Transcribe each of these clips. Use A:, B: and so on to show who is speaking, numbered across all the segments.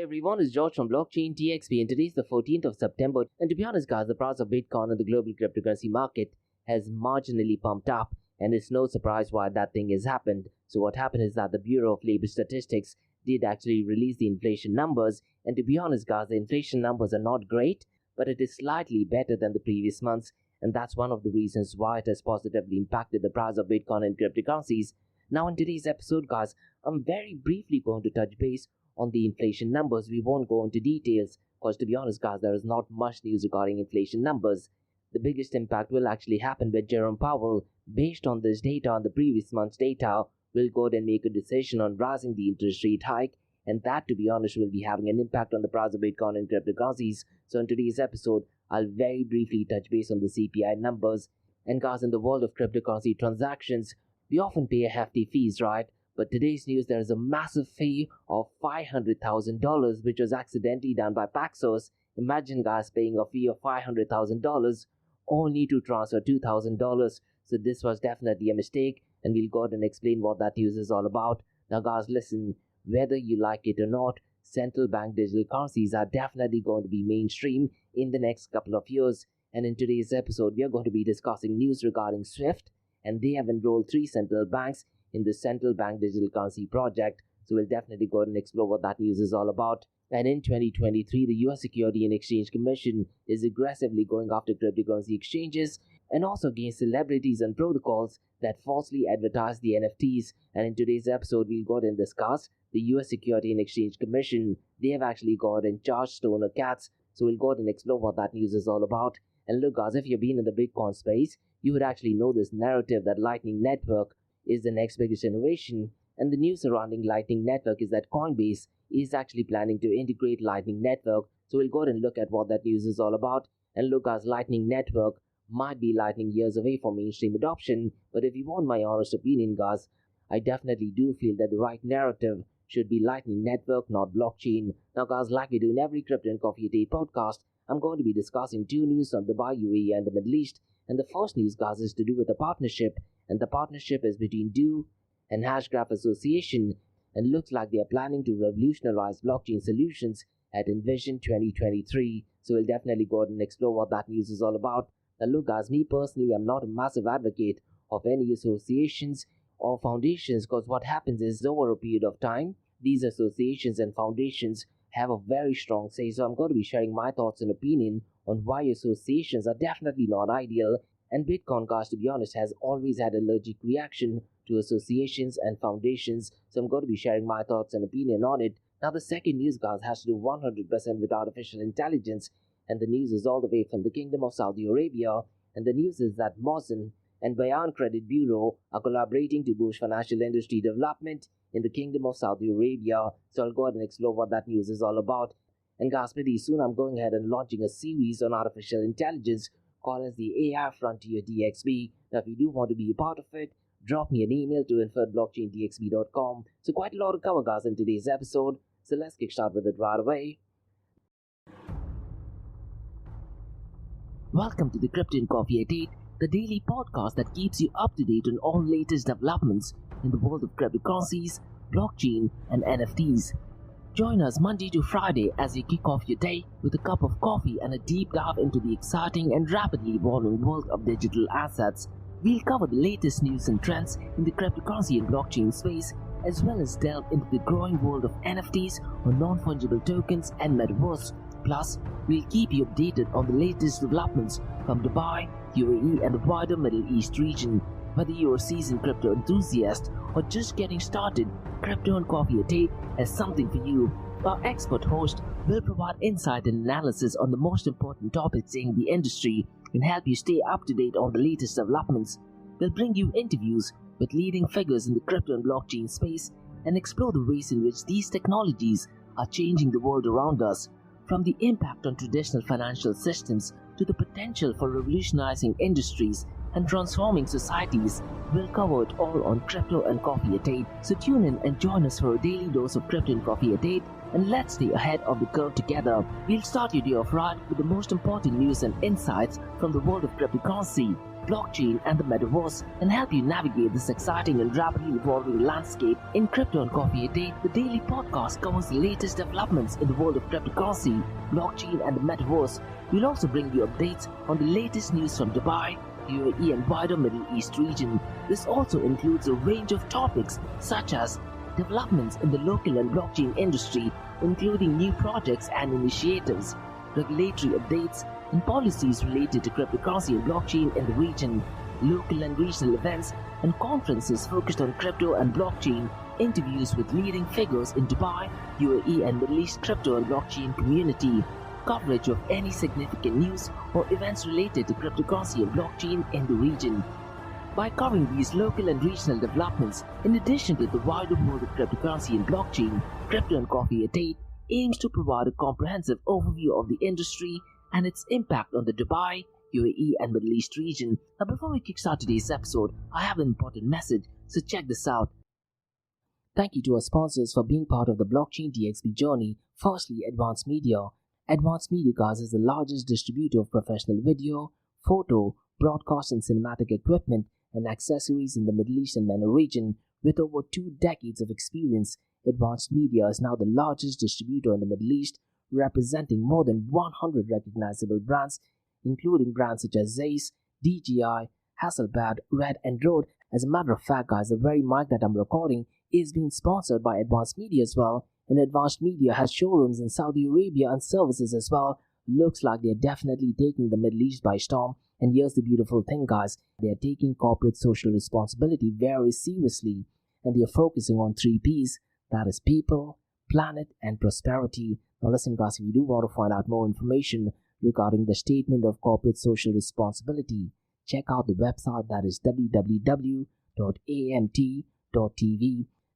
A: Hey everyone, it's George from Blockchain TXP, and today's the 14th of September. And to be honest, guys, the price of Bitcoin in the global cryptocurrency market has marginally pumped up, and it's no surprise why that thing has happened. So what happened is that the Bureau of Labor Statistics did actually release the inflation numbers, and to be honest, guys, the inflation numbers are not great, but it is slightly better than the previous months, and that's one of the reasons why it has positively impacted the price of Bitcoin and cryptocurrencies. Now, in today's episode, guys, I'm very briefly going to touch base on the inflation numbers. We won't go into details because, to be honest, guys, there is not much news regarding inflation numbers. The biggest impact will actually happen when Jerome Powell, based on this data and the previous month's data, will go ahead and make a decision on raising the interest rate hike, and that, to be honest, will be having an impact on the price of Bitcoin and cryptocurrencies. So in today's episode, I'll very briefly touch base on the CPI numbers. And guys, in the world of cryptocurrency transactions, we often pay a hefty fees, right? But today's news, there is a massive fee of $500,000 which was accidentally done by Paxos. Imagine, guys, paying a fee of $500,000 only to transfer $2,000. So this was definitely a mistake, and we'll go ahead and explain what that news is all about. Now, guys, listen, whether you like it or not, central bank digital currencies are definitely going to be mainstream in the next couple of years. And in today's episode, we are going to be discussing news regarding SWIFT, and they have enrolled 3 central banks in the central bank digital currency project. So we'll definitely go ahead and explore what that news is all about. And in 2023, the US Security and Exchange Commission is aggressively going after cryptocurrency exchanges and also against celebrities and protocols that falsely advertise the NFTs. And in today's episode, we'll go ahead and discuss the US Security and Exchange Commission. They have actually gone ahead and charged stoner cats. So we'll go ahead and explore what that news is all about. And look, guys, if you've been in the Bitcoin space, you would actually know this narrative that Lightning Network is the next biggest innovation, and the news surrounding Lightning Network is that Coinbase is actually planning to integrate Lightning Network. So we'll go ahead and look at what that news is all about. And look, guys, Lightning Network might be lightning years away from mainstream adoption, but if you want my honest opinion, guys, I definitely do feel that the right narrative should be Lightning Network, not blockchain. Now, guys, like we do in every Crypto and Coffee a Day podcast, I'm going to be discussing 2 news from Dubai, UAE, and the Middle East. And the first news, guys, is to do with a partnership, and the partnership is between Do and Hashgraph Association, and looks like they are planning to revolutionize blockchain solutions at Envision 2023. So we'll definitely go ahead and explore what that news is all about. Now look, guys, me personally, I'm not a massive advocate of any associations or foundations, because what happens is over a period of time, these associations and foundations have a very strong say. So I'm going to be sharing my thoughts and opinion on why associations are definitely not ideal. And Bitcoin, guys, to be honest, has always had an allergic reaction to associations and foundations. So I'm going to be sharing my thoughts and opinion on it. Now, the second news, guys, has to do 100% with artificial intelligence. And the news is all the way from the Kingdom of Saudi Arabia. And the news is that Mosin and Bayan Credit Bureau are collaborating to boost financial industry development in the Kingdom of Saudi Arabia. So I'll go ahead and explore what that news is all about. And guys, pretty soon I'm going ahead and launching a series on artificial intelligence called as the AI Frontier DXB. Now, if you do want to be a part of it, drop me an email to info@blockchaindxb.com. So quite a lot to cover, guys, in today's episode. So let's kickstart with it right away. Welcome to the Crypto and Coffee at 8, the daily podcast that keeps you up to date on all latest developments in the world of cryptocurrencies, blockchain, and NFTs. Join us Monday to Friday as you kick off your day with a cup of coffee and a deep dive into the exciting and rapidly evolving world of digital assets. We'll cover the latest news and trends in the cryptocurrency and blockchain space, as well as delve into the growing world of NFTs or non-fungible tokens and metaverse. Plus, we'll keep you updated on the latest developments from Dubai, UAE, and the wider Middle East region. Whether you're a seasoned crypto enthusiast or just getting started, Crypto and Coffee at 8 has something for you. Our expert host will provide insight and analysis on the most important topics in the industry and help you stay up to date on the latest developments. We'll bring you interviews with leading figures in the crypto and blockchain space and explore the ways in which these technologies are changing the world around us, from the impact on traditional financial systems to the potential for revolutionizing industries and transforming societies. We'll cover it all on Crypto and Coffee at 8. So tune in and join us for a daily dose of Crypto and Coffee at 8, and let's stay ahead of the curve together. We'll start your day off right with the most important news and insights from the world of cryptocurrency, blockchain and the metaverse and help you navigate this exciting and rapidly evolving landscape. In Crypto and Coffee a Day, the daily podcast covers the latest developments in the world of cryptocurrency, blockchain and the metaverse. We'll also bring you updates on the latest news from Dubai, UAE and wider Middle East region. This also includes a range of topics such as developments in the local and blockchain industry, including new projects and initiatives, regulatory updates, and policies related to cryptocurrency and blockchain in the region, local and regional events and conferences focused on crypto and blockchain, interviews with leading figures in Dubai, UAE and Middle East crypto and blockchain community, coverage of any significant news or events related to cryptocurrency and blockchain in the region. By covering these local and regional developments, in addition to the wider world of cryptocurrency and blockchain, Crypto and Coffee a Day aims to provide a comprehensive overview of the industry and its impact on the Dubai, UAE and Middle East region. Now before we kickstart today's episode, I have an important message, so check this out. Thank you to our sponsors for being part of the Blockchain DXB journey. Firstly, Advanced Media. Advanced Media, guys, is the largest distributor of professional video, photo, broadcast and cinematic equipment and accessories in the Middle East and MENA region. With over 2 decades of experience, Advanced Media is now the largest distributor in the Middle East, representing more than 100 recognizable brands, including brands such as Zeiss, DJI, Hasselblad, Red and Rode. As a matter of fact, guys, the very mic that I'm recording is being sponsored by Advanced Media as well, and Advanced Media has showrooms in Saudi Arabia and services as well. Looks like they're definitely taking the Middle East by storm. And here's the beautiful thing, guys, they're taking corporate social responsibility very seriously, and they're focusing on 3 P's, that is people, planet and prosperity. Now listen, guys, if you do want to find out more information regarding the statement of corporate social responsibility, check out the website, that is www.amt.tv.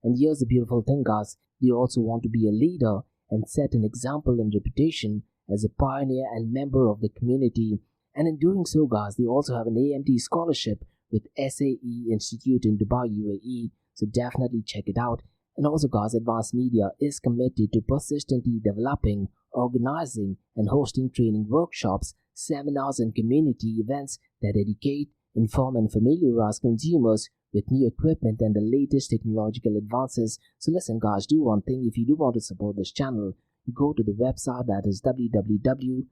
A: And here's the beautiful thing, guys, they also want to be a leader and set an example and reputation as a pioneer and member of the community. And in doing so, guys, they also have an AMT scholarship with SAE Institute in Dubai, UAE, so definitely check it out. And also, guys, Advanced Media is committed to persistently developing, organizing and hosting training workshops, seminars and community events that educate, inform and familiarize consumers with new equipment and the latest technological advances. So listen, guys, do one thing. If you do want to support this channel, go to the website, that is www.amt.tv,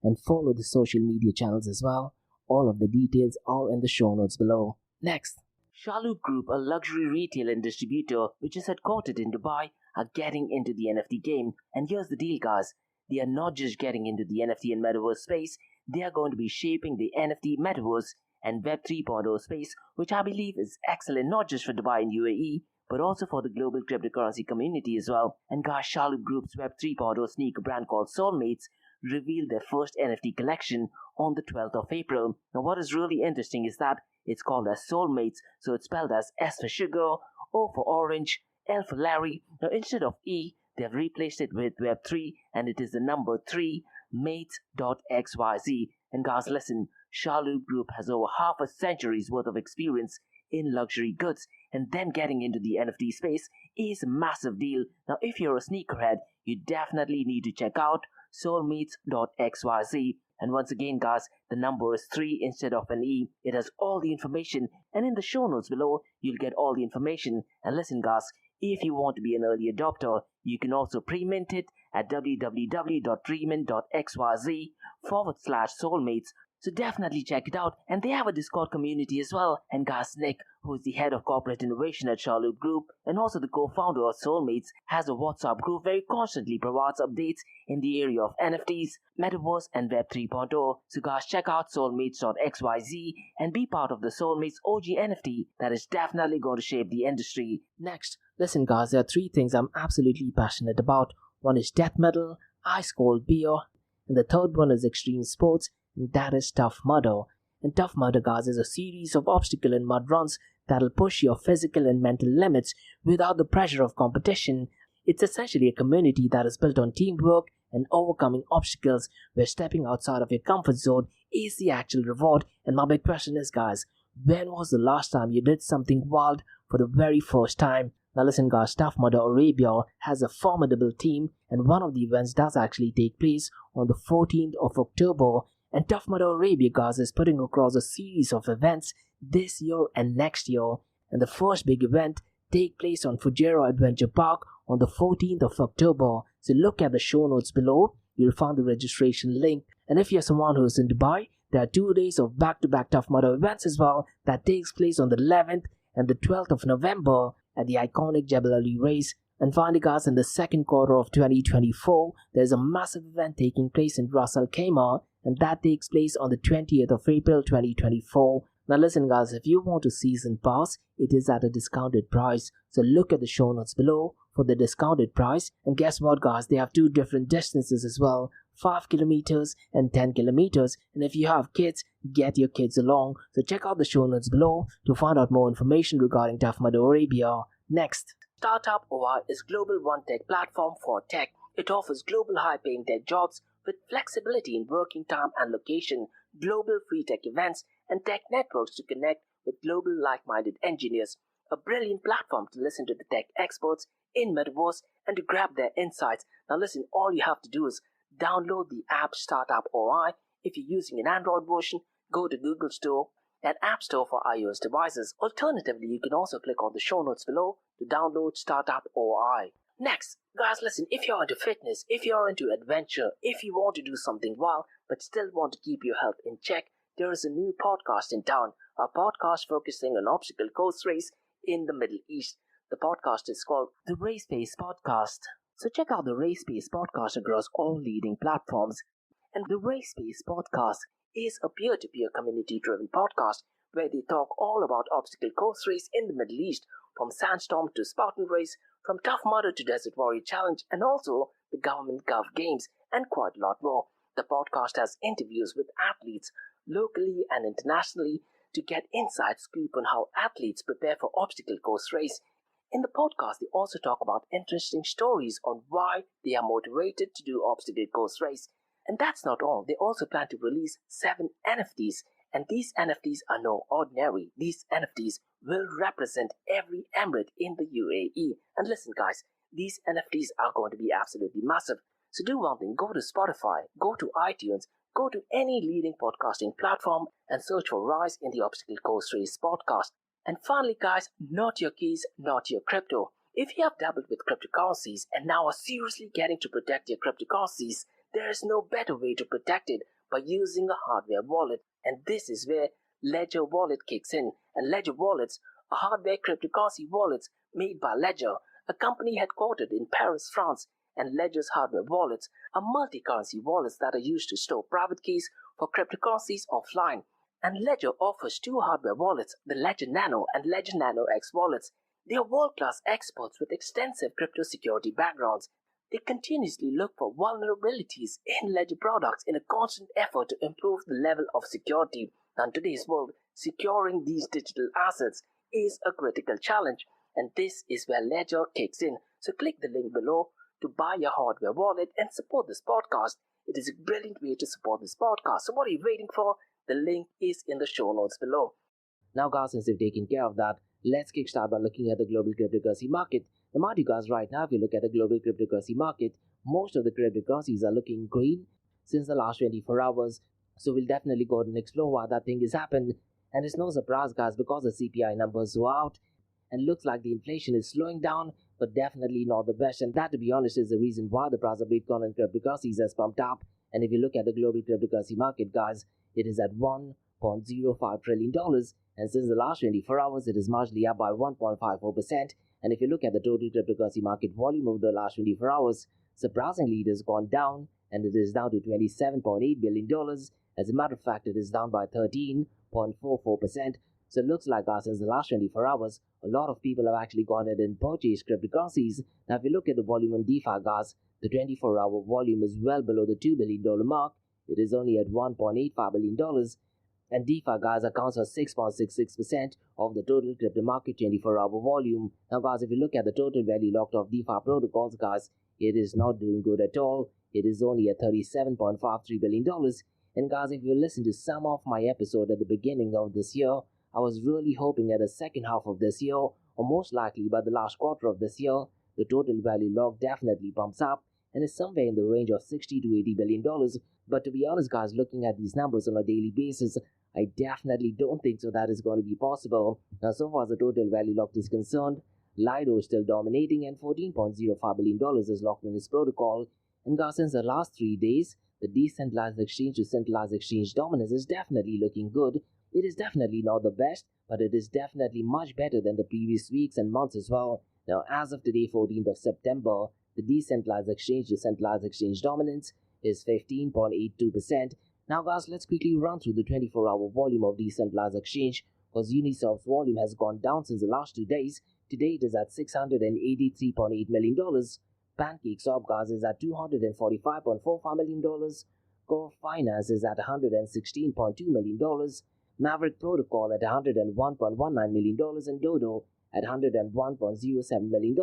A: and follow the social media channels as well. All of the details are in the show notes below. Next, Shalhoub Group, a luxury retail and distributor which is headquartered in Dubai, are getting into the NFT game. And here's the deal, guys. They are not just getting into the NFT and metaverse space, they are going to be shaping the NFT, metaverse and Web 3.0 space, which I believe is excellent not just for Dubai and UAE, but also for the global cryptocurrency community as well. And guys, Shalhoub Group's Web 3.0 sneaker brand called Soulmates revealed their first NFT collection on the 12th of April. Now what is really interesting is that it's called as Soulmates, so it's spelled as S for sugar, O for orange, L for Larry. Now instead of E, they've replaced it with Web3 and it is the number 3, mates.xyz. And guys, listen, Shalhoub Group has over half a century's worth of experience in luxury goods, and them getting into the NFT space is a massive deal. Now if you're a sneakerhead, you definitely need to check out soulmates.xyz. And once again, guys, the number is 3 instead of an E. It has all the information, and in the show notes below you'll get all the information. And listen, guys, if you want to be an early adopter, you can also pre-mint it at www.premint.xyz/soulmates. So definitely check it out. And they have a Discord community as well. And guys, Nick, who is the head of corporate innovation at Shalhoub Group and also the co-founder of Soulmates, has a WhatsApp group where he constantly provides updates in the area of NFTs, Metaverse and Web 3.0. So guys, check out soulmates.xyz and be part of the Soulmates OG NFT that is definitely going to shape the industry. Next, listen guys, there are 3 things I'm absolutely passionate about. One is death metal, ice cold beer, and the third one is extreme sports, and that is Tough Mudder. And Tough Mudder, guys, is a series of obstacle and mud runs that'll push your physical and mental limits without the pressure of competition. It's essentially a community that is built on teamwork and overcoming obstacles, where stepping outside of your comfort zone is the actual reward. And my big question is, guys, when was the last time you did something wild for the very first time? Now listen, guys, Tough Mudder Arabia has a formidable team, and one of the events does actually take place on the 14th of October, And Tough Mudder Arabia, guys, is putting across a series of events this year and next year. And the first big event take place on Fujairah Adventure Park on the 14th of October. So look at the show notes below. You'll find the registration link. And if you're someone who's in Dubai, there are 2 days of back-to-back Tough Mudder events as well that takes place on the 11th and the 12th of November at the iconic Jebel Ali race. And finally, guys, in the second quarter of 2024, there's a massive event taking place in Ras Al Khaimah, and that takes place on the 20th of April 2024. Now listen, guys, if you want a season pass, it is at a discounted price. So look at the show notes below for the discounted price. And guess what, guys, they have 2 different distances as well, 5 kilometers and 10 kilometers. And if you have kids, get your kids along. So check out the show notes below to find out more information regarding Tough Mudder Arabia. Next, Startup OI is global one-tech platform for tech. It offers global high-paying tech jobs with flexibility in working time and location, global free tech events, and tech networks to connect with global like-minded engineers. A brilliant platform to listen to the tech experts in Metaverse and to grab their insights. Now listen, all you have to do is download the app Startup OI. If you're using an Android version, go to Google Store and App Store for iOS devices. Alternatively, you can also click on the show notes below to download Startup OI. Next, guys, listen, if you're into fitness, if you're into adventure, if you want to do something wild but still want to keep your health in check, there is a new podcast in town, a podcast focusing on obstacle course race in the Middle East. The podcast is called the Race Pace Podcast. So check out the Race Pace Podcast across all leading platforms. And the Race Pace Podcast is a peer-to-peer community-driven podcast where they talk all about obstacle course race in the Middle East, from Sandstorm to Spartan Race, from Tough Mudder to Desert Warrior Challenge, and also the Government Gov Games, and quite a lot more. The podcast has interviews with athletes locally and internationally to get inside scoop on how athletes prepare for obstacle course race. In the podcast, they also talk about interesting stories on why they are motivated to do obstacle course race. And that's not all. They also plan to release 7 NFTs. And these NFTs are no ordinary. These NFTs will represent every emirate in the UAE. And listen, guys, these NFTs are going to be absolutely massive. So do one thing, go to Spotify, go to iTunes, go to any leading podcasting platform and search for Rise in the Obstacle Course Race podcast. And finally, guys, not your keys, not your crypto. If you have dabbled with cryptocurrencies and now are seriously getting to protect your cryptocurrencies, there is no better way to protect it by using a hardware wallet. And this is where Ledger Wallet kicks in. And Ledger Wallets are hardware cryptocurrency wallets made by Ledger, a company headquartered in Paris, France. And Ledger's hardware wallets are multi-currency wallets that are used to store private keys for cryptocurrencies offline. And Ledger offers 2 hardware wallets, the Ledger Nano and Ledger Nano X wallets. They are world-class experts with extensive crypto security backgrounds. They continuously look for vulnerabilities in Ledger products in a constant effort to improve the level of security. Now, in today's world, securing these digital assets is a critical challenge, and this is where Ledger kicks in. So click the link below to buy your hardware wallet and support this podcast. It is a brilliant way to support this podcast. So what are you waiting for? The link is in the show notes below. Now, guys, since we've taken care of that, let's kickstart by looking at the global cryptocurrency market. Now, mind you guys, right now, if you look at the global cryptocurrency market, most of the cryptocurrencies are looking green since the last 24 hours. So we'll definitely go ahead and explore why that thing has happened. And it's no surprise, guys, because the CPI numbers are out and looks like the inflation is slowing down, but definitely not the best. And that, to be honest, is the reason why the price of Bitcoin and cryptocurrencies has pumped up. And if you look at the global cryptocurrency market, guys, it is at $1.05 trillion. And since the last 24 hours, it is marginally up by 1.54%. And if you look at the total cryptocurrency market volume over the last 24 hours, surprisingly, it has gone down and it is down to $27.8 billion. As a matter of fact, it is down by 13.44%. So it looks like, since the last 24 hours, a lot of people have actually gone ahead and purchased cryptocurrencies. Now, if you look at the volume on DeFi, guys, the 24-hour volume is well below the $2 billion mark. It is only at $1.85 billion. And DeFi, guys, accounts for 6.66% of the total crypto market 24-hour volume. Now, guys, if you look at the total value locked of DeFi protocols, guys, it is not doing good at all. It is only at $37.53 billion. And, guys, if you listen to some of my episode at the beginning of this year, I was really hoping at the second half of this year, or most likely by the last quarter of this year, the total value locked definitely pumps up and is somewhere in the range of $60 to $80 billion. But to be honest, guys, looking at these numbers on a daily basis, I definitely don't think so that is going to be possible. Now, so far as the total value locked is concerned, Lido is still dominating and $14.05 billion is locked in this protocol. And guys, since the last 3 days, the decentralized exchange to centralized exchange dominance is definitely looking good. It is definitely not the best, but it is definitely much better than the previous weeks and months as well. Now, as of today, 14th of September, the decentralized exchange to centralized exchange dominance is 15.82%. Now, guys, let's quickly run through the 24-hour volume of decentralized exchange, because Uniswap's volume has gone down since the last 2 days. Today, it is at $683.8 million. PancakeSwap, guys, is at $245.45 million. Core Finance is at $116.2 million. Maverick Protocol at $101.19 million, and Dodo at $101.07 million.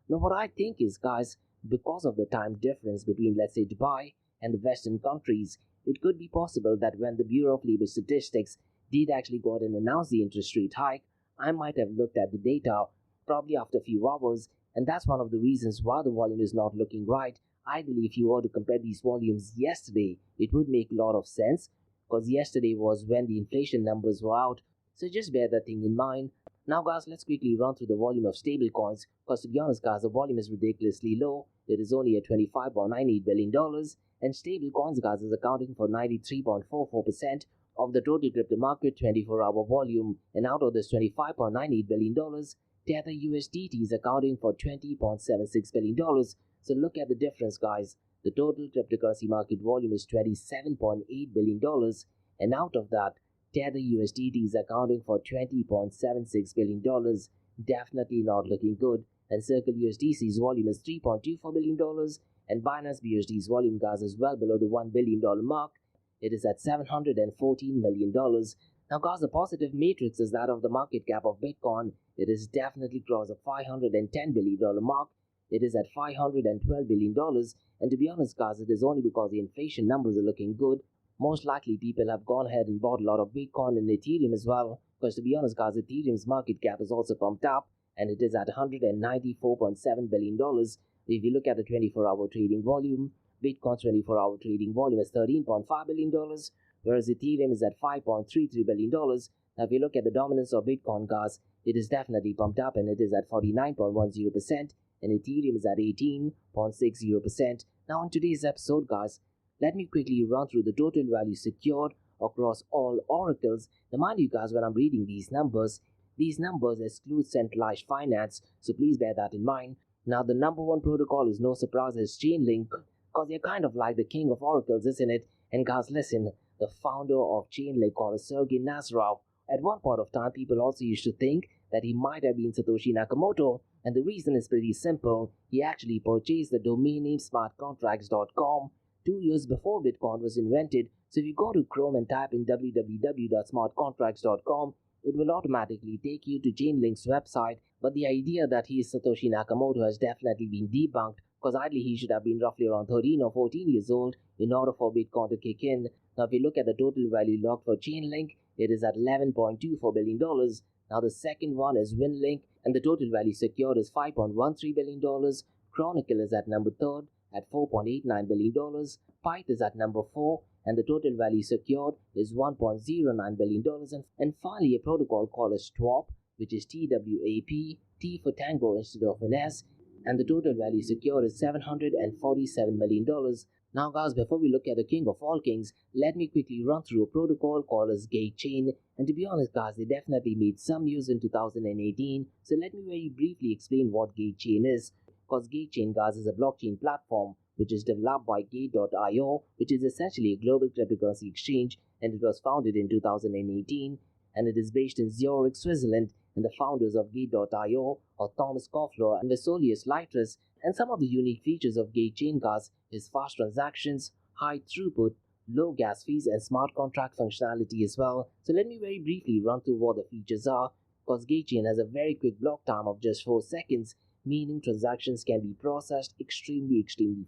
A: Now, what I think is, guys, because of the time difference between, let's say, Dubai and the Western countries, it could be possible that when the Bureau of Labor Statistics did actually go ahead and announce the interest rate hike, I might have looked at the data probably after a few hours, and that's one of the reasons why the volume is not looking right. Ideally, if you were to compare these volumes yesterday, it would make a lot of sense, because yesterday was when the inflation numbers were out, so just bear that thing in mind. Now, guys, let's quickly run through the volume of stablecoins, because to be honest, guys, the volume is ridiculously low. It is only at $25.98 billion, and stablecoins, guys, is accounting for 93.44% of the total crypto market 24-hour volume, and out of this $25.98 billion, Tether USDT is accounting for $20.76 billion. So look at the difference, guys. The total cryptocurrency market volume is $27.8 billion, and out of that, Tether USDT is accounting for $20.76 billion. Definitely not looking good. And Circle USDC's volume is $3.24 billion, and Binance BUSD's volume, guys, is well below the $1 billion mark. It is at $714 million. Now, guys, the positive matrix is that of the market cap of Bitcoin. It is definitely crossed the $510 billion mark. It is at $512 billion. And to be honest, guys, it is only because the inflation numbers are looking good. Most likely, people have gone ahead and bought a lot of Bitcoin and Ethereum as well. Because to be honest, guys, Ethereum's market cap is also pumped up, and it is at $194.7 billion. If you look at the 24-hour trading volume, Bitcoin's 24-hour trading volume is $13.5 billion, whereas Ethereum is at $5.33 billion. Now, if you look at the dominance of Bitcoin, guys, it is definitely pumped up, and it is at 49.10%, and Ethereum is at 18.60%. Now, in today's episode, guys, let me quickly run through the total value secured across all oracles. Now, mind you, guys, when I'm reading these numbers exclude centralized finance, so please bear that in mind. Now, the number one protocol is no surprise is Chainlink, because they're kind of like the king of oracles, isn't it? And guys, listen, the founder of Chainlink, called Sergey Nazarov, at one point of time, people also used to think that he might have been Satoshi Nakamoto, and the reason is pretty simple. He actually purchased the domain name smartcontracts.com 2 years before Bitcoin was invented. So if you go to Chrome and type in www.smartcontracts.com, it will automatically take you to Chainlink's website. But the idea that he is Satoshi Nakamoto has definitely been debunked, because ideally he should have been roughly around 13 or 14 years old in order for Bitcoin to kick in. Now, if you look at the total value locked for Chainlink, it is at $11.24 billion. Now, the second one is Winlink, and the total value secured is $5.13 billion. Chronicle is at number 3rd at $4.89 billion. Pyth is at number 4, and the total value secured is $1.09 billion. And finally, a protocol called a STWAP, which is TWAP, T for Tango instead of an S, and the total value secured is $747 million. Now, guys, before we look at the king of all kings, let me quickly run through a protocol called as Gatechain. And to be honest, guys, they definitely made some news in 2018. So let me very briefly explain what Gatechain is. Because Gatechain, guys, is a blockchain platform which is developed by Gate.io, which is essentially a global cryptocurrency exchange, and it was founded in 2018, and it is based in Zurich, Switzerland. And the founders of Gate.io are Thomas Koffler and Vesolius Lightress. And some of the unique features of Gatechain, guys, is fast transactions, high throughput, low gas fees, and smart contract functionality as well. So let me very briefly run through what the features are, because Gatechain has a very quick block time of just 4 seconds, meaning transactions can be processed extremely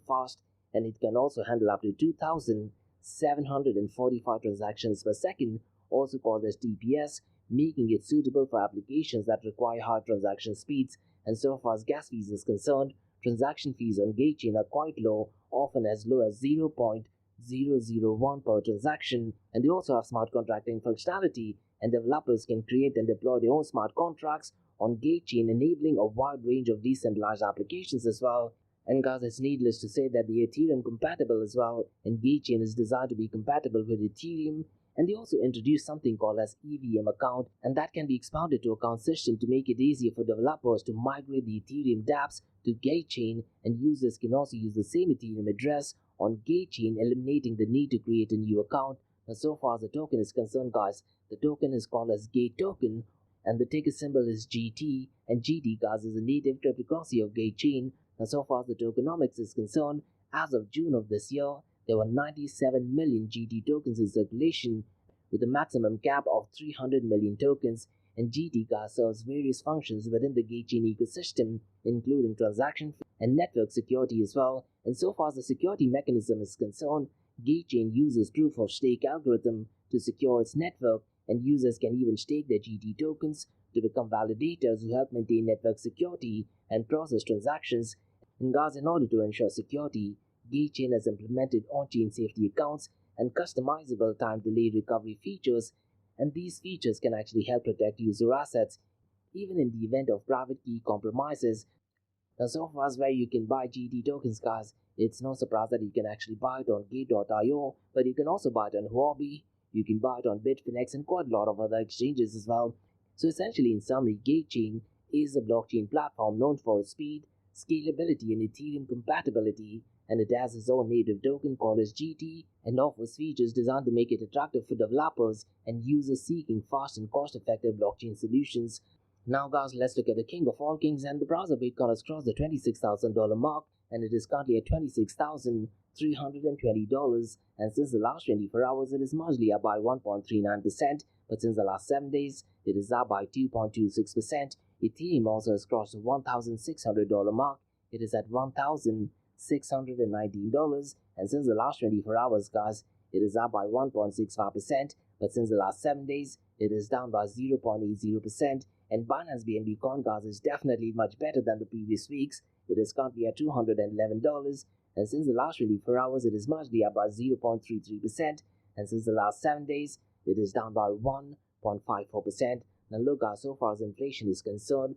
A: fast, and it can also handle up to 2,745 transactions per second, also called as TPS, making it suitable for applications that require high transaction speeds. And so far as gas fees is concerned, transaction fees on Gate chain are quite low, often as low as 0.001 per transaction, and they also have smart contracting functionality, and developers can create and deploy their own smart contracts on Gate chain, enabling a wide range of decentralized applications as well. And guys, it's needless to say that the Ethereum compatible as well, and Gate chain is designed to be compatible with Ethereum. And they also introduced something called as EVM account, and that can be expanded to account system to make it easier for developers to migrate the Ethereum dApps to Gate chain, and users can also use the same Ethereum address on Gate chain, eliminating the need to create a new account. Now, so far as the token is concerned, guys, the token is called as Gate token, and the ticker symbol is GT, and GT, guys, is a native cryptocurrency of Gate chain. Now, so far as the tokenomics is concerned, as of June of this year, there were 97 million GT tokens in circulation, with a maximum cap of 300 million tokens, and GT serves various functions within the Gate chain ecosystem, including transaction and network security as well. And so far as the security mechanism is concerned, Gate chain uses proof of stake algorithm to secure its network, and users can even stake their GT tokens to become validators who help maintain network security and process transactions. And guys, in order to ensure security, Gate chain has implemented on-chain safety accounts and customizable time-delayed recovery features, and these features can actually help protect user assets even in the event of private key compromises. Now, so far as where you can buy GT tokens, guys, it's no surprise that you can actually buy it on Gate.io, but you can also buy it on Huobi, you can buy it on Bitfinex, and quite a lot of other exchanges as well. So essentially, in summary, Gate chain is a blockchain platform known for its speed, scalability, and Ethereum compatibility, and it has its own native token called as GT, and offers features designed to make it attractive for developers and users seeking fast and cost-effective blockchain solutions. Now guys, let's look at the king of all kings, and the browser Bitcoin has crossed the $26,000 mark, and it is currently at $26,320, and since the last 24 hours it is marginally up by 1.39%, but since the last 7 days it is up by 2.26%. Ethereum also has crossed the $1,600 mark, it is at $1,619, and since the last 24 hours, guys, it is up by 1.65%, but since the last 7 days, it is down by 0.80%, and Binance BNB Coin, guys, is definitely much better than the previous weeks. It is currently at $211, and since the last 24 hours, it is marginally up by 0.33%, and since the last 7 days, it is down by 1.54%. Now look, guys, so far as inflation is concerned,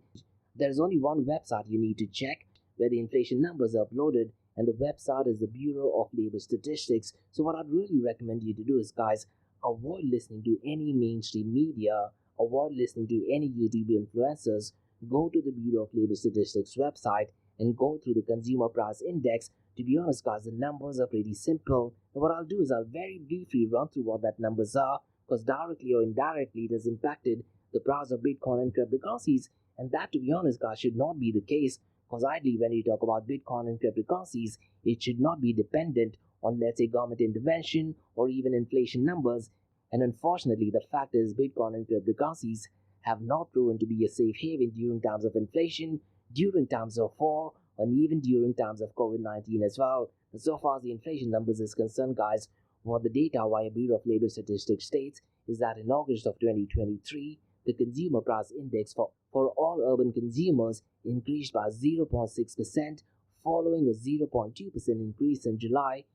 A: there is only one website you need to check where the inflation numbers are uploaded, and the website is the Bureau of Labor Statistics. So what I'd really recommend you to do is, guys, avoid listening to any mainstream media, avoid listening to any YouTube influencers. Go to the Bureau of Labor Statistics website and go through the Consumer Price Index. To be honest, guys, the numbers are pretty simple. And what I'll do is I'll very briefly run through what that numbers are, because directly or indirectly it has impacted the price of Bitcoin and cryptocurrencies. And that, to be honest, guys, should not be the case, because ideally when you talk about Bitcoin and cryptocurrencies, it should not be dependent on, let's say, government intervention or even inflation numbers. And unfortunately, the fact is Bitcoin and cryptocurrencies have not proven to be a safe haven during times of inflation, during times of war, and even during times of COVID-19 as well. And so far as the inflation numbers is concerned, guys, what the data via Bureau of Labor Statistics states is that in August of 2023, the Consumer Price Index for all urban consumers increased by 0.6%, following a 0.2% increase in July.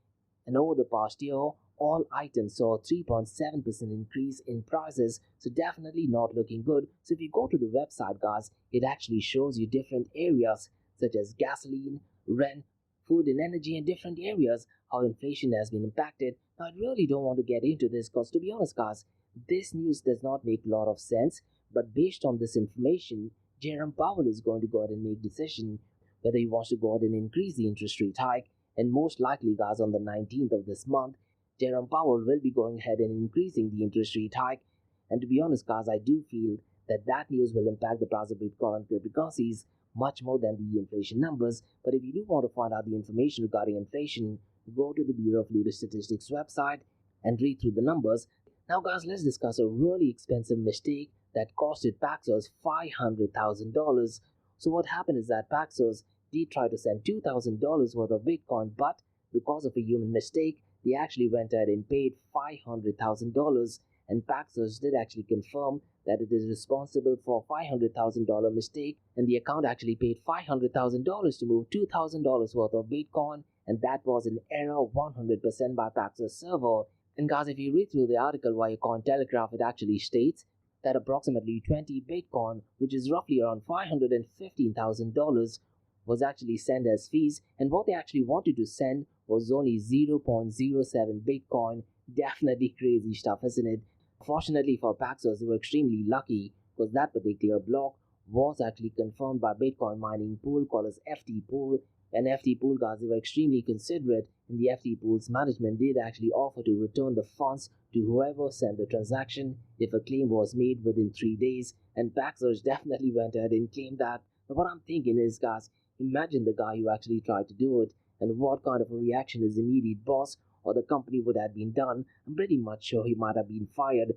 A: And over the past year, all items saw a 3.7% increase in prices, so definitely not looking good. So if you go to the website, guys, it actually shows you different areas such as gasoline, rent, food and energy, and different areas, how inflation has been impacted. Now, I really don't want to get into this because, to be honest, guys, this news does not make a lot of sense, but based on this information, Jerome Powell is going to go ahead and make a decision whether he wants to go ahead and increase the interest rate hike, and most likely, guys, on the 19th of this month, Jerome Powell will be going ahead and increasing the interest rate hike. And to be honest, guys, I do feel that that news will impact the price of Bitcoin and cryptocurrencies much more than the inflation numbers. But if you do want to find out the information regarding inflation, go to the Bureau of Labor Statistics website and read through the numbers. Now, guys, let's discuss a really expensive mistake that costed Paxos $500,000. So what happened is that Paxos did try to send $2,000 worth of Bitcoin, but because of a human mistake, they actually went ahead and paid $500,000. and Paxos did actually confirm that it is responsible for $500,000 mistake, and the account actually paid $500,000 to move $2,000 worth of Bitcoin, and that was an error 100% by Paxos server. And guys, if you read through the article via Cointelegraph, it actually states that approximately 20 Bitcoin, which is roughly around $515,000, was actually sent as fees, and what they actually wanted to send was only 0.07 Bitcoin. Definitely crazy stuff, isn't it? Fortunately for Paxos, they were extremely lucky because that particular block was actually confirmed by Bitcoin mining pool called as FT Pool. And FT Pool guys, they were extremely considerate, and the FT Pool's management did actually offer to return the funds to whoever sent the transaction if a claim was made within 3 days. And Paxos definitely went ahead and claimed that. But what I'm thinking is, guys, imagine the guy who actually tried to do it and what kind of a reaction his immediate boss or the company would have been done. I'm pretty much sure he might have been fired,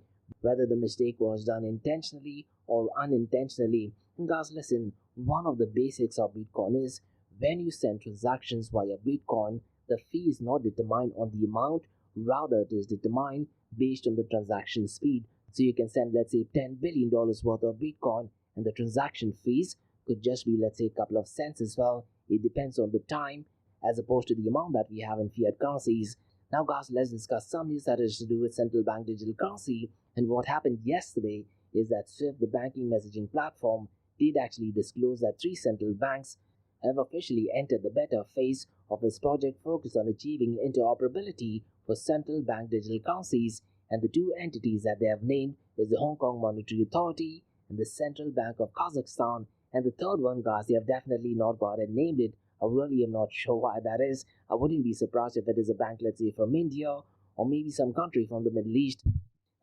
A: whether the mistake was done intentionally or unintentionally. And guys, listen, one of the basics of Bitcoin is when you send transactions via Bitcoin, the fee is not determined on the amount, rather it is determined based on the transaction speed. So you can send, let's say, $10 billion worth of Bitcoin, and the transaction fees could just be, let's say, a couple of cents as well. It depends on the time as opposed to the amount that we have in fiat currencies. Now guys, let's discuss some news that is to do with central bank digital currency. And what happened yesterday is that Swift, the banking messaging platform, did actually disclose that 3 central banks have officially entered the beta phase of its project focused on achieving interoperability for central bank digital currencies. And the 2 entities that they have named is the Hong Kong Monetary Authority and the Central Bank of Kazakhstan. And the third one, guys, they have definitely not got and named it. I really am not sure why that is. I wouldn't be surprised if it is a bank, let's say, from India or maybe some country from the Middle East.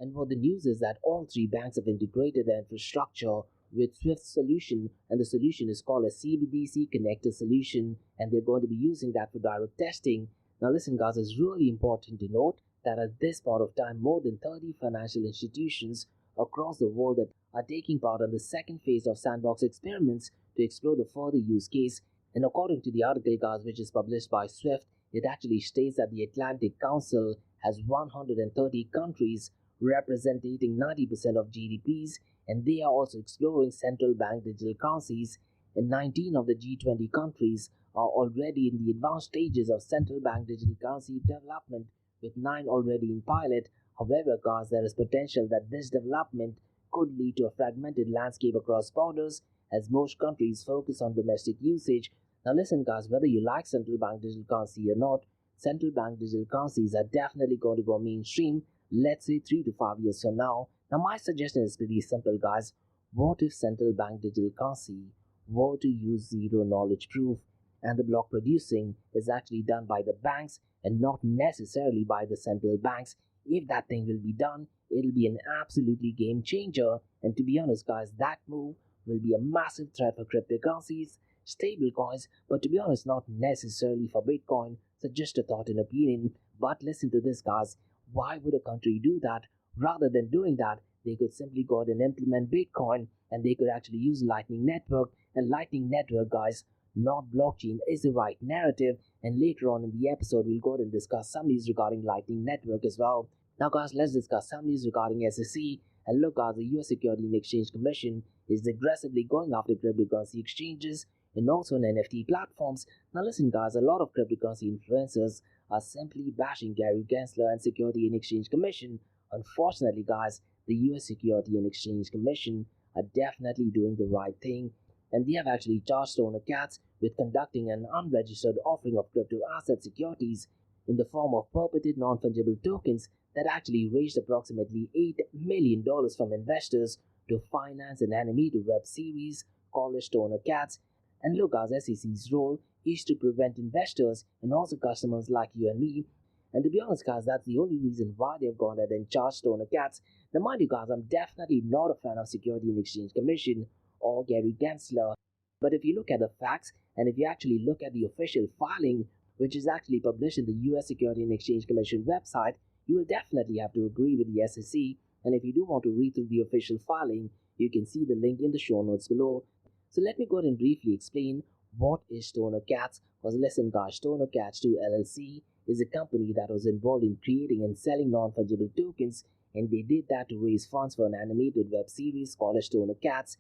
A: And what the news is that all 3 banks have integrated their infrastructure with Swift's solution, and the solution is called a CBDC connector solution, and they're going to be using that for direct testing. Now listen guys, it's really important to note that at this point of time, more than 30 financial institutions across the world that are taking part in the second phase of sandbox experiments to explore the further use case. And according to the article, guys, which is published by Swift, it actually states that the Atlantic Council has 130 countries representing 90% of GDPs, and they are also exploring central bank digital currencies. And 19 of the G20 countries are already in the advanced stages of central bank digital currency development, with 9 already in pilot. However, guys, there is potential that this development could lead to a fragmented landscape across borders as most countries focus on domestic usage. Now listen guys, whether you like central bank digital currency or not, central bank digital currencies are definitely going to go mainstream, let's say 3 to 5 years from now. Now my suggestion is pretty simple guys. What if central bank digital currency were to use zero knowledge proof, and the block producing is actually done by the banks and not necessarily by the central banks? If that thing will be done, it'll be an absolutely game changer. And to be honest guys, that move will be a massive threat for cryptocurrencies, stable coins, but to be honest, not necessarily for Bitcoin. So just a thought and opinion. But listen to this guys, why would a country do that? Rather than doing that, they could simply go ahead and implement Bitcoin, and they could actually use Lightning Network. And Lightning Network, guys, not blockchain, is the right narrative. And later on in the episode, we'll go ahead and discuss some news regarding Lightning Network as well. Now guys, let's discuss some news regarding SEC. And look guys, the US Securities and Exchange Commission is aggressively going after cryptocurrency exchanges and also on NFT platforms. Now listen guys, a lot of cryptocurrency influencers are simply bashing Gary Gensler and Securities and Exchange Commission. Unfortunately guys, the US Securities and Exchange Commission are definitely doing the right thing, and they have actually charged Stoner Cats with conducting an unregistered offering of crypto asset securities in the form of perpetuated non-fungible tokens that actually raised approximately $8 million from investors to finance an animated web series called Stoner Cats. And look, guys, SEC's role is to prevent investors and also customers like you and me. And to be honest, guys, that's the only reason why they've gone ahead and charged Stoner Cats. Now, mind you, guys, I'm definitely not a fan of Securities and Exchange Commission or Gary Gensler. But if you look at the facts, and if you actually look at the official filing, which is actually published in the US Securities and Exchange Commission website, you will definitely have to agree with the SEC. And if you do want to read through the official filing, you can see the link in the show notes below. So let me go ahead and briefly explain what is Stoner Cats. Because listen guys, Stoner Cats 2 LLC is a company that was involved in creating and selling non-fungible tokens, and they did that to raise funds for an animated web series called Stoner Cats.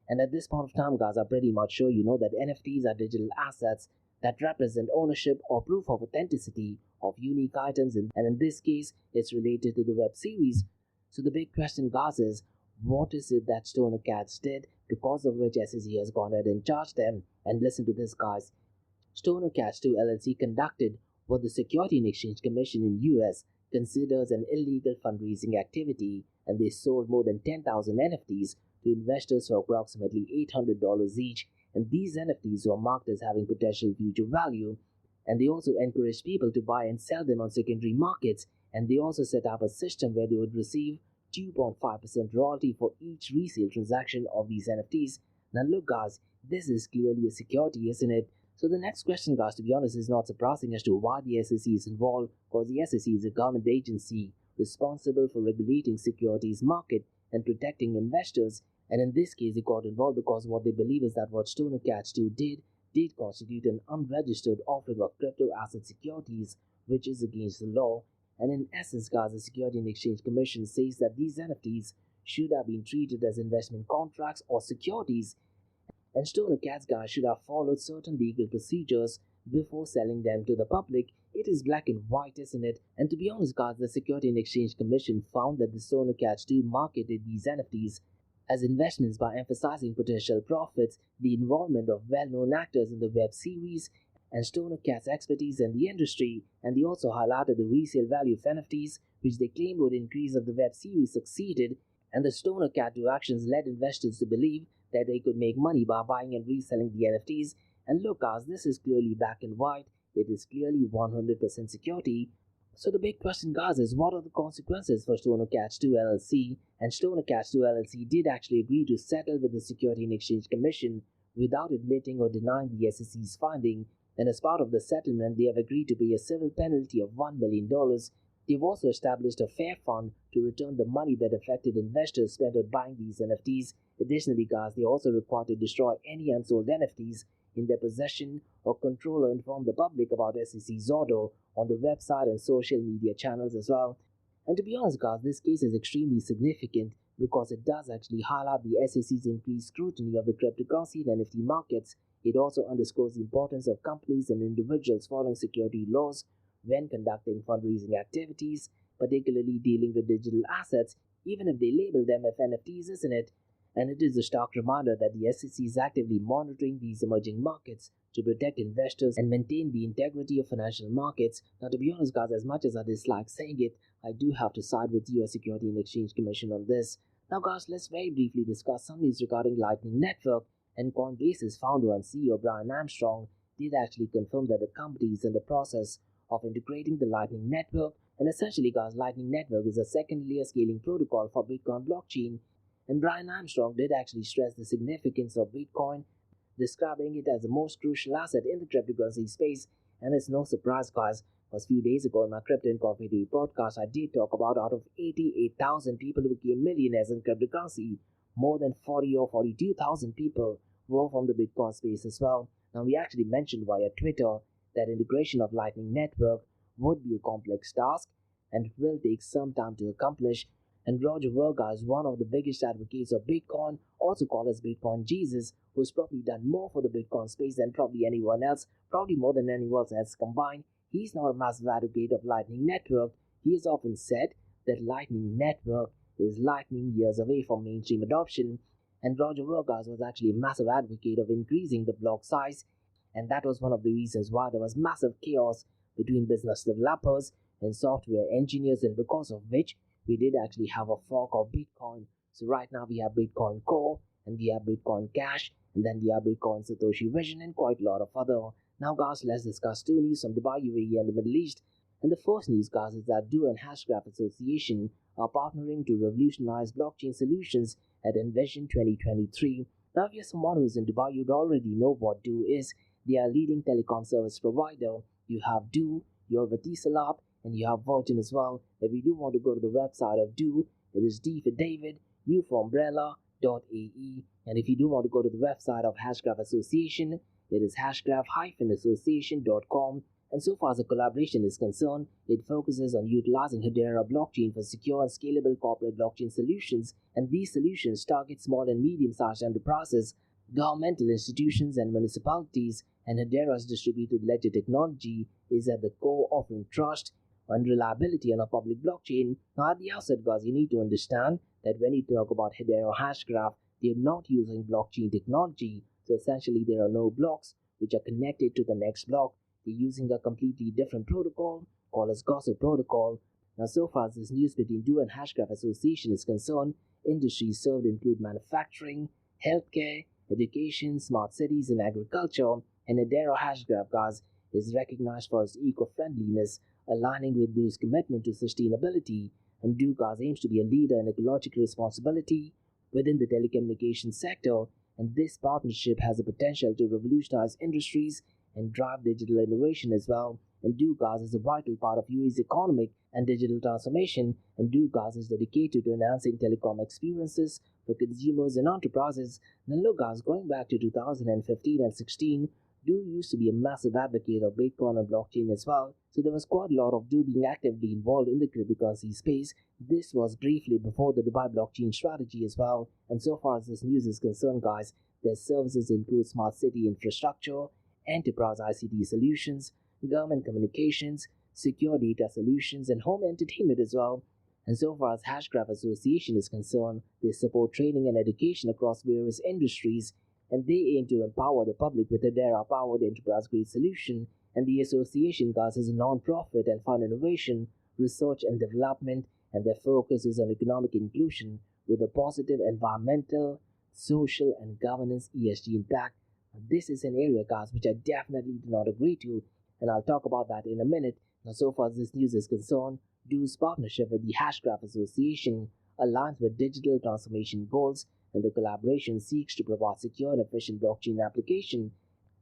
A: And at this point of time, guys, I'm pretty much sure you know that NFTs are digital assets that represent ownership or proof of authenticity of unique items, and in this case, it's related to the web series. So the big question, guys, is what is it that Stoner Cats did because of which SEC has gone ahead and charged them? And listen to this, guys. Stoner Cats 2 LLC conducted what the Security and Exchange Commission in US considers an illegal fundraising activity, and they sold more than 10,000 NFTs to investors for approximately $800 each, and these NFTs were marked as having potential future value, and they also encouraged people to buy and sell them on secondary markets, and they also set up a system where they would receive 2.5% royalty for each resale transaction of these NFTs. Now look, guys, this is clearly a security, isn't it? So the next question, guys, to be honest, is not surprising as to why the SEC is involved, because the SEC is a government agency responsible for regulating securities market and protecting investors. And in this case, they got involved because what they believe is that what Stoner Cats 2 did constitute an unregistered offering of crypto asset securities, which is against the law. And in essence, guys, the Security and Exchange Commission says that these NFTs should have been treated as investment contracts or securities, and Stoner Cats, guys, should have followed certain legal procedures before selling them to the public. It is black and white, isn't it? And to be honest, guys, the Security and Exchange Commission found that the Stoner Cats 2 marketed these NFTs as investments by emphasizing potential profits, the involvement of well-known actors in the web series, and Stoner Cat's expertise in the industry, and they also highlighted the resale value of NFTs, which they claimed would increase if the web series succeeded, and the Stoner Cat 2 actions led investors to believe that they could make money by buying and reselling the NFTs. And look, guys, this is clearly black and white. It is clearly 100% security. So the big question, guys, is what are the consequences for Stoner Cats 2 LLC? And Stoner Cats 2 LLC did actually agree to settle with the Security and Exchange Commission without admitting or denying the SEC's finding. And as part of the settlement, they have agreed to pay a civil penalty of $1 million. They've also established a fair fund to return the money that affected investors spent on buying these NFTs. Additionally, guys, they are also required to destroy any unsold NFTs in their possession or control, or inform the public about SEC's order on the website and social media channels as well. And to be honest, guys, this case is extremely significant because it does actually highlight the SEC's increased scrutiny of the cryptocurrency and NFT markets. It also underscores the importance of companies and individuals following security laws when conducting fundraising activities, particularly dealing with digital assets, even if they label them as NFTs, isn't it? And it is a stark reminder that the SEC is actively monitoring these emerging markets to protect investors and maintain the integrity of financial markets. Now, to be honest, guys, as much as I dislike saying it, I do have to side with US Security and Exchange Commission on this. Now, guys, let's very briefly discuss some news regarding Lightning Network. And Coinbase's founder and CEO Brian Armstrong did actually confirm that the company is in the process of integrating the Lightning Network. And essentially, guys, Lightning Network is a second layer scaling protocol for Bitcoin blockchain. And Brian Armstrong did actually stress the significance of Bitcoin, describing it as the most crucial asset in the cryptocurrency space. And it's no surprise, guys, because a few days ago in my Crypto and Coffee Day podcast, I did talk about out of 88,000 people who became millionaires in cryptocurrency, more than 40 or 42,000 people were from the Bitcoin space as well. Now, we actually mentioned via Twitter that integration of Lightning Network would be a complex task and it will take some time to accomplish. And Roger Ver, is one of the biggest advocates of Bitcoin, also called as Bitcoin Jesus, who's probably done more for the Bitcoin space than probably anyone else, probably more than anyone else combined. He's not a massive advocate of Lightning Network. He has often said that Lightning Network is lightning years away from mainstream adoption. And Roger Ver, was actually a massive advocate of increasing the block size, and that was one of the reasons why there was massive chaos between business developers and software engineers, and because of which we did actually have a fork of Bitcoin. So right now we have Bitcoin Core, and we have Bitcoin Cash, and then we have Bitcoin Satoshi Vision, and quite a lot of other. Now, guys, let's discuss two news from Dubai, UAE, and the Middle East. And the first news, guys, is that Do and Hashgraph Association are partnering to revolutionize blockchain solutions at Envision 2023. Now, if you're someone who's in Dubai, you'd already know what Do is. They are a leading telecom service provider. You have Do, you have Etisalat, and you have Virgin as well. If you do want to go to the website of Do, it is D for David, U for Umbrella.ae. And if you do want to go to the website of Hashgraph Association, it is hashgraph-association.com. And so far as the collaboration is concerned, it focuses on utilizing Hedera blockchain for secure and scalable corporate blockchain solutions, and these solutions target small and medium-sized enterprises, governmental institutions, and municipalities, and Hedera's distributed ledger technology is at the core, offering trust and reliability on a public blockchain. Now, at the outset, guys, you need to understand that when you talk about Hedera Hashgraph, they're not using blockchain technology. So essentially, there are no blocks which are connected to the next block. They're using a completely different protocol called as Gossip Protocol. Now, so far as this news between Do and Hashgraph Association is concerned, industries served include manufacturing, healthcare, education, smart cities, and agriculture. And Hedera Hashgraph, guys, is recognized for its eco-friendliness, aligning with Do's commitment to sustainability. And Do, guys, aims to be a leader in ecological responsibility within the telecommunications sector, and this partnership has the potential to revolutionize industries and drive digital innovation as well. And Do, guys, is a vital part of UAE's economic and digital transformation, and Do, guys, is dedicated to enhancing telecom experiences for consumers and enterprises. Now look, guys, going back to 2015 and 16, Do used to be a massive advocate of Bitcoin and blockchain as well, so there was quite a lot of Do being actively involved in the cryptocurrency space. This was briefly before the Dubai blockchain strategy as well, and so far as this news is concerned, guys, their services include smart city infrastructure, enterprise ICT solutions, government communications, secure data solutions, and home entertainment as well. And so far as Hashgraph Association is concerned, they support training and education across various industries, and they aim to empower the public with a Hedera-powered enterprise-grade solution. And the association, guys, is a non-profit and fund innovation, research and development, and their focus is on economic inclusion with a positive environmental, social, and governance (ESG) impact. This is an area, guys, which I definitely do not agree to, and I'll talk about that in a minute. Now, so far as this news is concerned, Do's partnership with the Hashgraph Association aligns with digital transformation goals, and the collaboration seeks to provide secure and efficient blockchain application.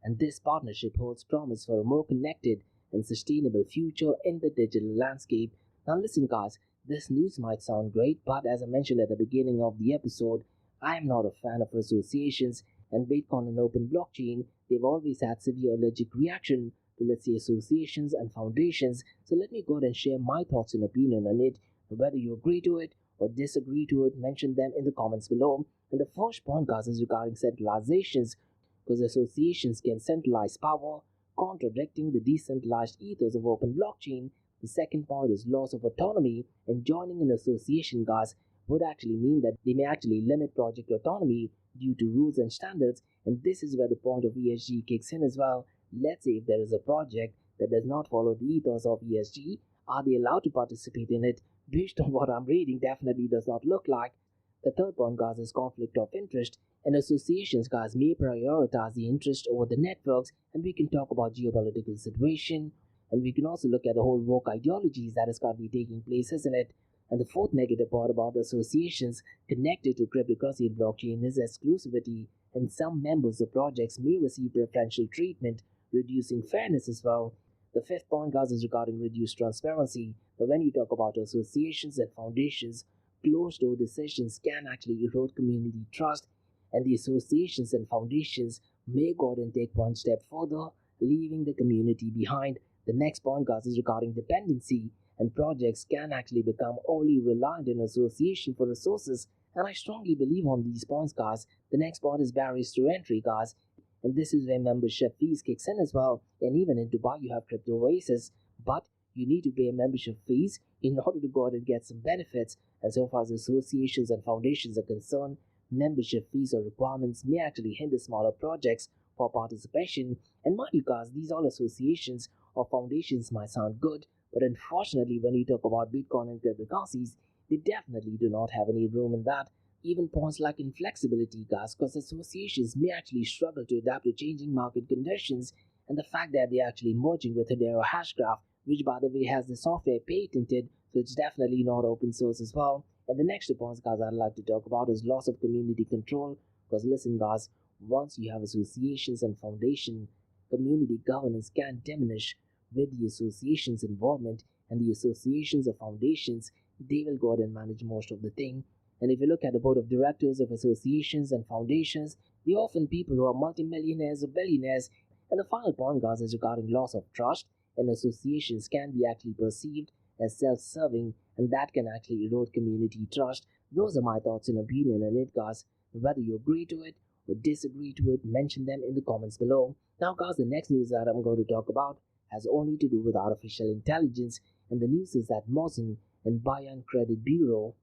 A: And this partnership holds promise for a more connected and sustainable future in the digital landscape. Now, listen, guys, this news might sound great, but as I mentioned at the beginning of the episode, I am not a fan of associations, and Bitcoin and open blockchain, they've always had severe allergic reaction to, let's say, associations and foundations. So let me go ahead and share my thoughts and opinion on it. Whether you agree to it or disagree to it, mention them in the comments below. And the first point, guys, is regarding centralizations, because associations can centralize power, contradicting the decentralized ethos of open blockchain. The second point is loss of autonomy, and joining an association, guys, would actually mean that they may actually limit project autonomy due to rules and standards, and this is where the point of ESG kicks in as well. Let's say if there is a project that does not follow the ethos of ESG, are they allowed to participate in it? Based on what I'm reading, definitely does not look like. The third point, guys, is conflict of interest, and associations, guys, may prioritize the interest over the networks, and we can talk about geopolitical situation, and we can also look at the whole woke ideologies that is currently taking place, isn't it? And the fourth negative part about associations connected to cryptocurrency and blockchain is exclusivity, and some members of projects may receive preferential treatment, reducing fairness as well. The fifth point, guys, is regarding reduced transparency. But when you talk about associations and foundations, closed-door decisions can actually erode community trust, and the associations and foundations may go ahead and take one step further, leaving the community behind. The next point, guys, is regarding dependency, and projects can actually become only reliant on association for resources, and I strongly believe on these points, guys. The next point is barriers to entry, guys, and this is where membership fees kicks in as well. And even in Dubai, you have crypto oasis, but you need to pay a membership fees in order to go out and get some benefits. And so far as associations and foundations are concerned, membership fees or requirements may actually hinder smaller projects for participation. And mind you, guys, these all associations or foundations might sound good, but unfortunately, when you talk about Bitcoin and cryptocurrencies, they definitely do not have any room in that. Even points like inflexibility, guys, because associations may actually struggle to adapt to changing market conditions, and the fact that they're actually merging with Hedera Hashgraph, which by the way has the software patented, so it's definitely not open source as well. And the next two points, guys, I'd like to talk about is loss of community control, because listen, guys, once you have associations and foundation, community governance can diminish with the association's involvement, and the associations or foundations, they will go ahead and manage most of the thing. And if you look at the board of directors of associations and foundations, they're often people who are multimillionaires or billionaires. And the final point, guys, is regarding loss of trust. and associations can be actually perceived as self-serving, and that can actually erode community trust. Those are my thoughts and opinion on it, guys. Whether you agree to it or disagree to it, mention them in the comments below. Now, guys, the next news that I'm going to talk about has only to do with artificial intelligence, and the news is that Mosin and Bayan Credit Bureau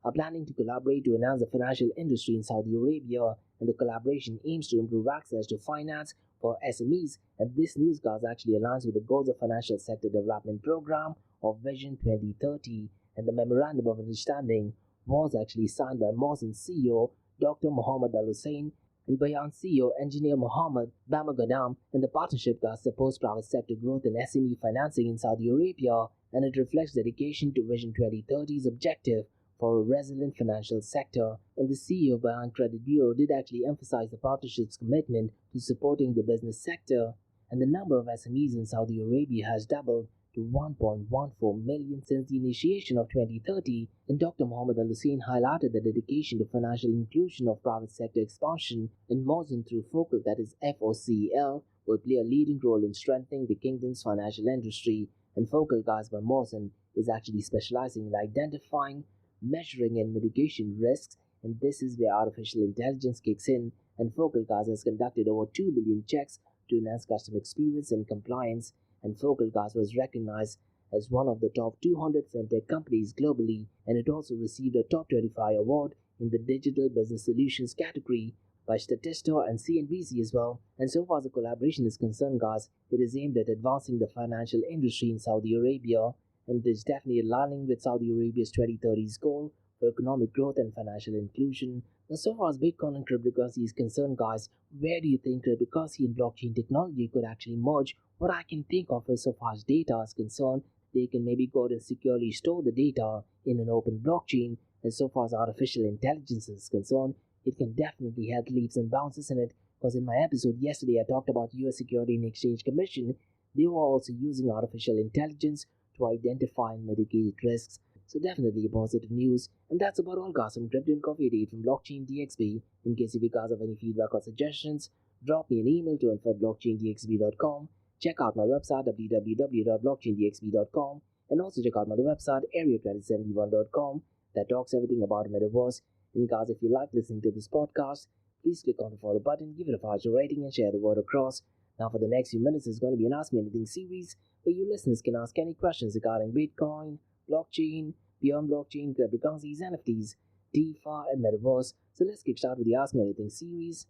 A: are planning to collaborate to enhance the financial industry in Saudi Arabia, and the collaboration aims to improve access to finance for SMEs. And this news, guys, actually aligns with the goals of Financial Sector Development Program of Vision 2030, and the memorandum of understanding was actually signed by Mosin CEO Dr. Mohammed Al Hussein and Bayan CEO Engineer Mohammed Bamagadam, and the partnership, guys, supports private sector growth and SME financing in Saudi Arabia, and it reflects dedication to Vision 2030's objective for a resilient financial sector. And the CEO of Bayan Credit Bureau did actually emphasize the partnership's commitment to supporting the business sector, and the number of SMEs in Saudi Arabia has doubled to 1.14 million since the initiation of 2030, and Dr. Mohammed Al Hussein highlighted the dedication to financial inclusion of private sector expansion, and Mosin through FOCAL, that is FOCL, will play a leading role in strengthening the kingdom's financial industry. And FOCAL, guys, by Mosin is actually specializing in identifying, measuring and mitigation risks, and this is where artificial intelligence kicks in. And FOCAL, guys, has conducted over 2 billion checks to enhance customer experience and compliance, and FOCAL, guys, was recognized as one of the top 200 fintech companies globally, and it also received a top 25 award in the digital business solutions category by Statista and CNBC as well. And so far as the collaboration is concerned, guys, it is aimed at advancing the financial industry in Saudi Arabia, and it is definitely aligning with Saudi Arabia's 2030's goal for economic growth and financial inclusion. Now, so far as Bitcoin and cryptocurrency is concerned, guys, where do you think cryptocurrency and blockchain technology could actually merge? What I can think of is, so far as data is concerned, they can maybe go and securely store the data in an open blockchain, and so far as artificial intelligence is concerned, it can definitely have leaps and bounces in it, because in my episode yesterday I talked about US Security and Exchange Commission. They were also using artificial intelligence to identify and mitigate risks. So definitely positive news. And that's about all, guys, from Crypto and Coffee Date from Blockchain DXB. In case if you guys have any feedback or suggestions, drop me an email to info@blockchaindxb.com. Check out my website www.blockchaindxb.com, and also check out my website area2071.com that talks everything about metaverse. And guys, if you like listening to this podcast, please click on the follow button, give it a 5-star rating, and share the word across. Now, for the next few minutes, it's going to be an Ask Me Anything series where you listeners can ask any questions regarding Bitcoin, blockchain, beyond blockchain, cryptocurrencies, NFTs, DeFi, and metaverse. So let's kick start with the Ask Me Anything series.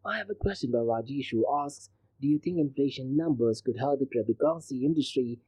A: I have a question by Rajesh who asks, do you think inflation numbers could hurt the cryptocurrency industry?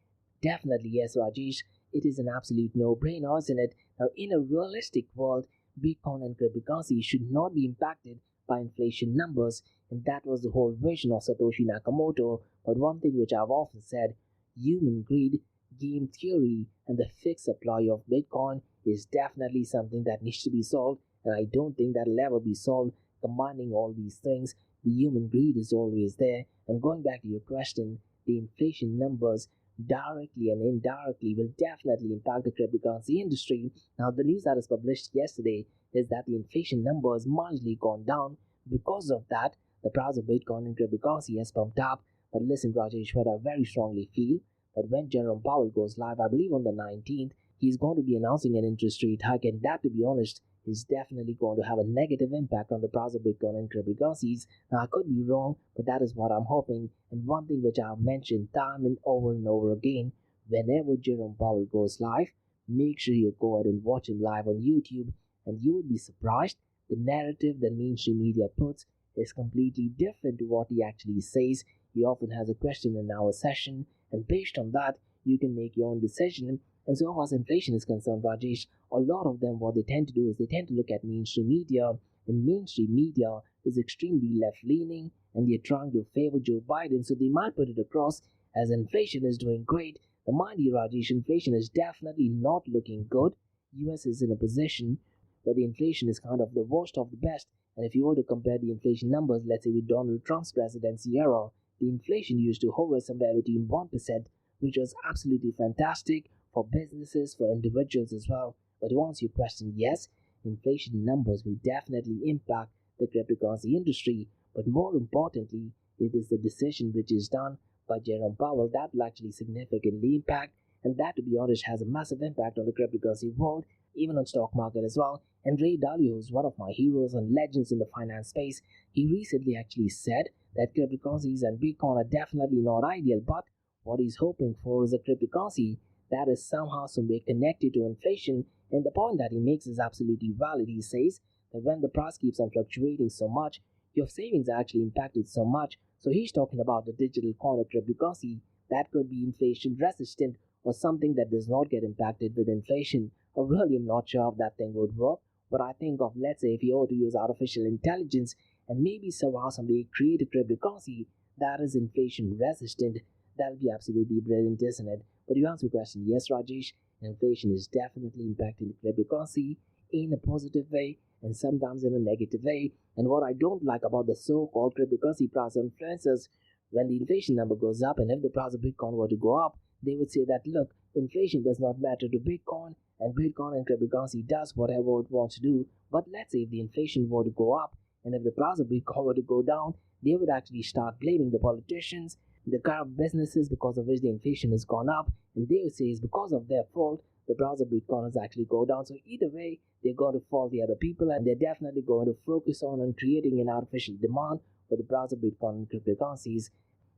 A: Definitely yes, Rajesh. It is an absolute no-brainer, isn't it? Now, in a realistic world, Bitcoin and cryptocurrency should not be impacted by inflation numbers, and that was the whole vision of Satoshi Nakamoto. But one thing which I've often said, human greed, game theory, and the fixed supply of Bitcoin is definitely something that needs to be solved, and I don't think that'll ever be solved. Combining all these things, the human greed is always there. And going back to your question, the inflation numbers directly and indirectly will definitely impact the cryptocurrency industry. Now, the news that was published yesterday is that the inflation number has marginally gone down. Because of that, the price of Bitcoin and cryptocurrency has pumped up. But listen, Rajesh, what I very strongly feel that when Jerome Powell goes live, I believe on the 19th, he's going to be announcing an interest rate hike, and that, to be honest, is definitely going to have a negative impact on the price of Bitcoin and cryptocurrencies. Now, I could be wrong, but that is what I'm hoping. And one thing which I've mentioned time and over again, whenever Jerome Powell goes live, make sure you go ahead and watch him live on YouTube, and you would be surprised. The narrative that mainstream media puts is completely different to what he actually says. He often has a question in our session, and based on that, you can make your own decision. And so far as inflation is concerned, Rajesh, a lot of them, what they tend to do is they tend to look at mainstream media, and mainstream media is extremely left-leaning, and they're trying to favor Joe Biden, so they might put it across as inflation is doing great. Now, mind you, Rajesh, inflation is definitely not looking good. US is in a position where the inflation is kind of the worst of the best, and if you were to compare the inflation numbers, let's say with Donald Trump's presidency era, the inflation used to hover somewhere between 1%, which was absolutely fantastic, for businesses, for individuals as well. But to answer your question, yes, inflation numbers will definitely impact the cryptocurrency industry. But more importantly, it is the decision which is done by Jerome Powell that will actually significantly impact, and that, to be honest, has a massive impact on the cryptocurrency world, even on stock market as well. And Ray Dalio, who's one of my heroes and legends in the finance space, he recently actually said that cryptocurrencies and Bitcoin are definitely not ideal, but what he's hoping for is a cryptocurrency that is somehow some way connected to inflation. And the point that he makes is absolutely valid. He says that when the price keeps on fluctuating so much, your savings are actually impacted so much. So he's talking about the digital coin or cryptocurrency that could be inflation resistant or something that does not get impacted with inflation. Or really, I'm not sure if that thing would work. But I think of, let's say, if you were to use artificial intelligence and maybe somehow someday create a cryptocurrency that is inflation resistant, that would be absolutely brilliant, isn't it? But you answer the question, yes, Rajesh, inflation is definitely impacting the cryptocurrency in a positive way and sometimes in a negative way. And what I don't like about the so-called cryptocurrency price influencers, when the inflation number goes up and if the price of Bitcoin were to go up, they would say that, look, inflation does not matter to Bitcoin, and Bitcoin and cryptocurrency does whatever it wants to do. But let's say if the inflation were to go up and if the price of Bitcoin were to go down, they would actually start blaming the politicians, the kind of businesses because of which the inflation has gone up, and they would say it's because of their fault the price of Bitcoin has actually go down. So either way, they're going to fault the other people, and they're definitely going to focus on creating an artificial demand for the price of Bitcoin and cryptocurrencies.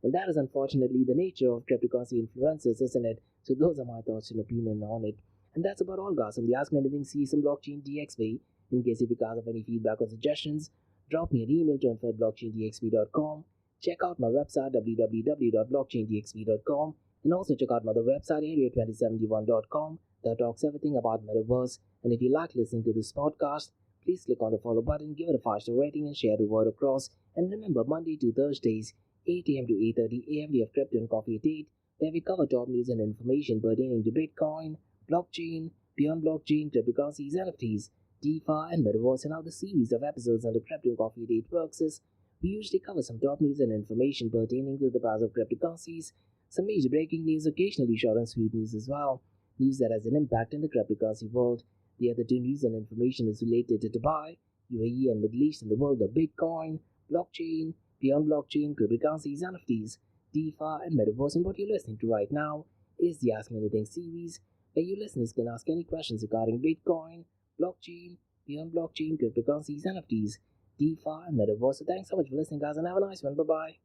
A: And that is unfortunately the nature of cryptocurrency influencers, isn't it? So those are my thoughts and opinion on it. And that's about all, guys. On the Ask Me Anything season blockchain DXB. In case if you guys have any feedback or suggestions, drop me an email to info@blockchaindxb.com. Check out my website www.blockchaindxb.com, and also check out my other website area2071.com that talks everything about metaverse. And if you like listening to this podcast, please click on the follow button, give it a 5-star rating, and share the word across. And remember, Monday to Thursdays, 8 a.m. to 8:30 a.m. we have Crypto and Coffee Date, where we cover top news and information pertaining to Bitcoin, blockchain, beyond blockchain, cryptocurrencies, NFTs, DeFi, and metaverse. And how the series of episodes on the Crypto and Coffee Date works is we usually cover some top news and information pertaining to the price of cryptocurrencies, some major breaking news, occasionally short and sweet news as well, news that has an impact in the cryptocurrency world. The other two news and information is related to Dubai, UAE, and Middle East in the world of Bitcoin, blockchain, beyond blockchain, cryptocurrencies, NFTs, DeFi, and metaverse. And what you're listening to right now is the Ask Me Anything series, where you listeners can ask any questions regarding Bitcoin, blockchain, beyond blockchain, cryptocurrencies, NFTs, DeFi, and metaverse. So thanks so much for listening, guys, and have a nice one. Bye bye.